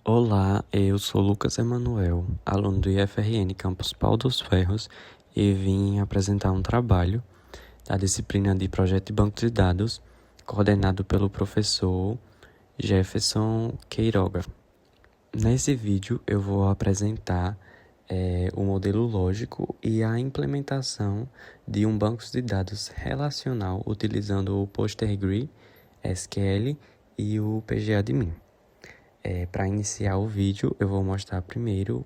Olá, eu sou Lucas Emanuel, aluno do IFRN Campus Pau dos Ferros e vim apresentar um trabalho da disciplina de Projeto de Banco de Dados, coordenado pelo professor Jefferson Queiroga. Nesse vídeo eu vou apresentar o modelo lógico e a implementação de um banco de dados relacional utilizando o PostgreSQL SQL e o PGAdmin. Para iniciar o vídeo, eu vou mostrar primeiro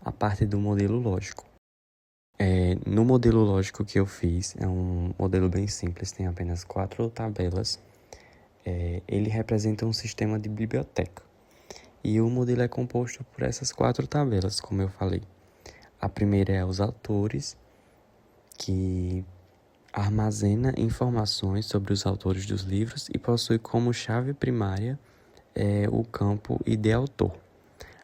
a parte do modelo lógico. No modelo lógico que eu fiz, é um modelo bem simples, tem apenas 4 tabelas. Ele representa um sistema de biblioteca. E o modelo é composto por essas 4 tabelas, como eu falei. A primeira é os autores, que armazena informações sobre os autores dos livros e possui como chave primária o campo ID autor.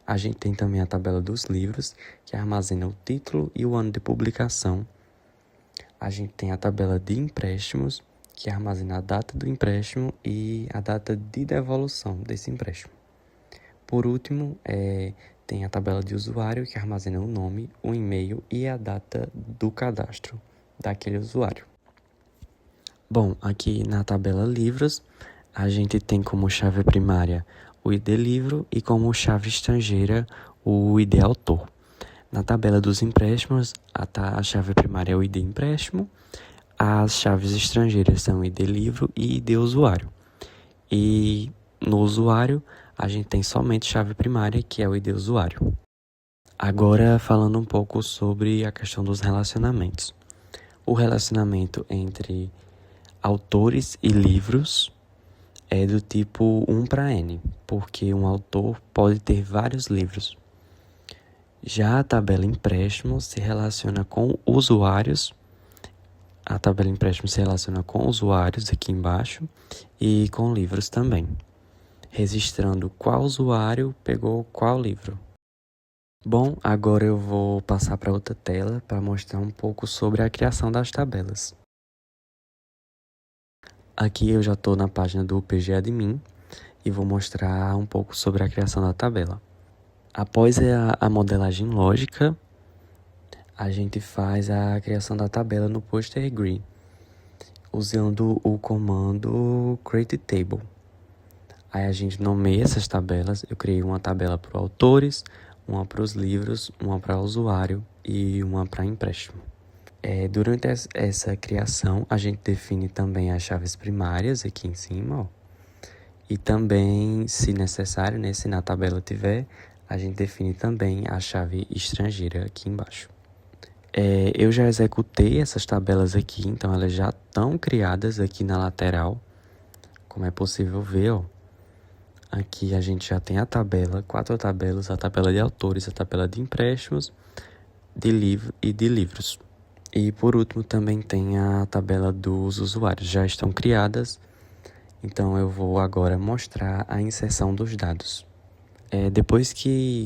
A gente tem também a tabela dos livros, que armazena o título e o ano de publicação. A gente tem a tabela de empréstimos, que armazena a data do empréstimo e a data de devolução desse empréstimo. Por último, tem a tabela de usuário, que armazena o nome, o e-mail e a data do cadastro daquele usuário. Bom, aqui na tabela livros, a gente tem como chave primária o ID livro e como chave estrangeira o ID autor. Na tabela dos empréstimos, a chave primária é o ID empréstimo, as chaves estrangeiras são ID livro e ID usuário. E no usuário, a gente tem somente chave primária, que é o ID usuário. Agora, falando um pouco sobre a questão dos relacionamentos. O relacionamento entre autores e livros é do tipo 1 para N, porque um autor pode ter vários livros. Já a tabela empréstimo se relaciona com usuários. A tabela empréstimo se relaciona com usuários aqui embaixo e com livros também, registrando qual usuário pegou qual livro. Bom, agora eu vou passar para outra tela para mostrar um pouco sobre a criação das tabelas. Aqui eu já estou na página do PGAdmin e vou mostrar um pouco sobre a criação da tabela. Após a modelagem lógica, a gente faz a criação da tabela no PostgreSQL, usando o comando createTable. Aí a gente nomeia essas tabelas. Eu criei uma tabela para autores, uma para os livros, uma para usuário e uma para empréstimo. Durante essa criação, a gente define também as chaves primárias aqui em cima, ó. E também, se necessário, né, se na tabela tiver, a gente define também a chave estrangeira aqui embaixo. Eu já executei essas tabelas aqui, então elas já estão criadas aqui na lateral, como é possível ver, ó. Aqui a gente já tem a tabela, 4 tabelas, a tabela de autores, a tabela de empréstimos, de livro e de livros. E por último também tem a tabela dos usuários, já estão criadas, então eu vou agora mostrar a inserção dos dados.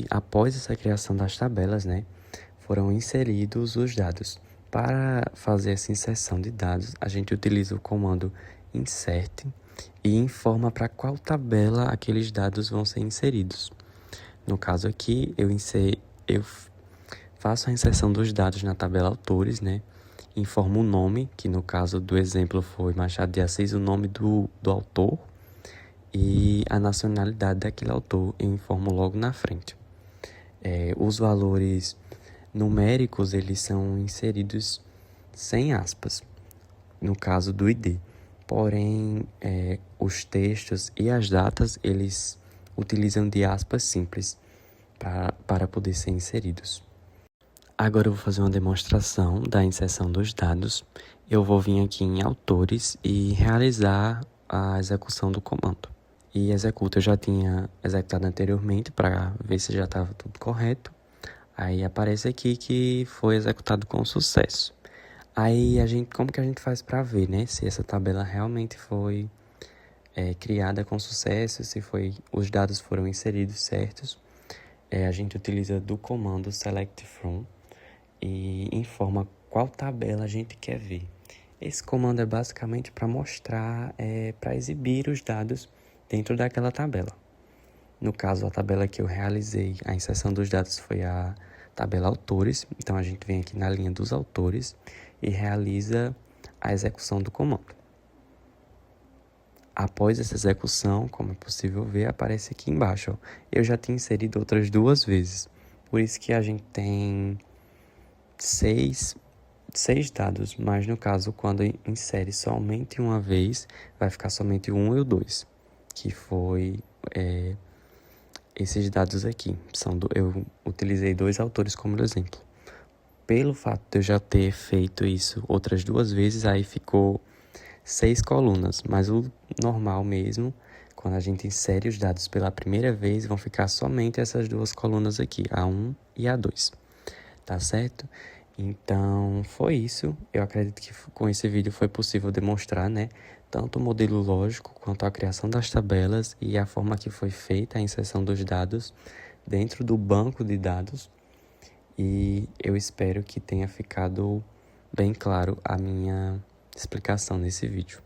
Após essa criação das tabelas, né, foram inseridos os dados. Para fazer essa inserção de dados, a gente utiliza o comando insert e informa para qual tabela aqueles dados vão ser inseridos. No caso aqui, eu faço a inserção dos dados na tabela autores, né? Informo o nome, que no caso do exemplo foi Machado de Assis, o nome do autor e a nacionalidade daquele autor, eu informo logo na frente. Os valores numéricos, eles são inseridos sem aspas, no caso do ID. Porém, os textos e as datas, eles utilizam de aspas simples para poder ser inseridos. Agora eu vou fazer uma demonstração da inserção dos dados. Eu vou vir aqui em autores e realizar a execução do comando. E executa, eu já tinha executado anteriormente para ver se já estava tudo correto. Aí aparece aqui que foi executado com sucesso. Aí como que a gente faz para ver, né, se essa tabela realmente foi criada com sucesso, se os dados foram inseridos certos? A gente utiliza do comando select from e informa qual tabela a gente quer ver. Esse comando é basicamente para mostrar, para exibir os dados dentro daquela tabela. No caso, a tabela que eu realizei, a inserção dos dados foi a tabela autores. Então, a gente vem aqui na linha dos autores e realiza a execução do comando. Após essa execução, como é possível ver, aparece aqui embaixo. Ó, eu já tinha inserido outras 2 vezes. Por isso que a gente tem 6 dados, mas no caso, quando insere somente uma vez, vai ficar somente o 1 e o 2, que foi esses dados aqui. Eu utilizei 2 autores como exemplo. Pelo fato de eu já ter feito isso outras 2 vezes, aí ficou 6 colunas, mas o normal mesmo, quando a gente insere os dados pela primeira vez, vão ficar somente essas 2 colunas aqui, A1 e A2, tá certo? Então, foi isso. Eu acredito que com esse vídeo foi possível demonstrar, né, tanto o modelo lógico quanto a criação das tabelas e a forma que foi feita a inserção dos dados dentro do banco de dados. E eu espero que tenha ficado bem claro a minha explicação nesse vídeo.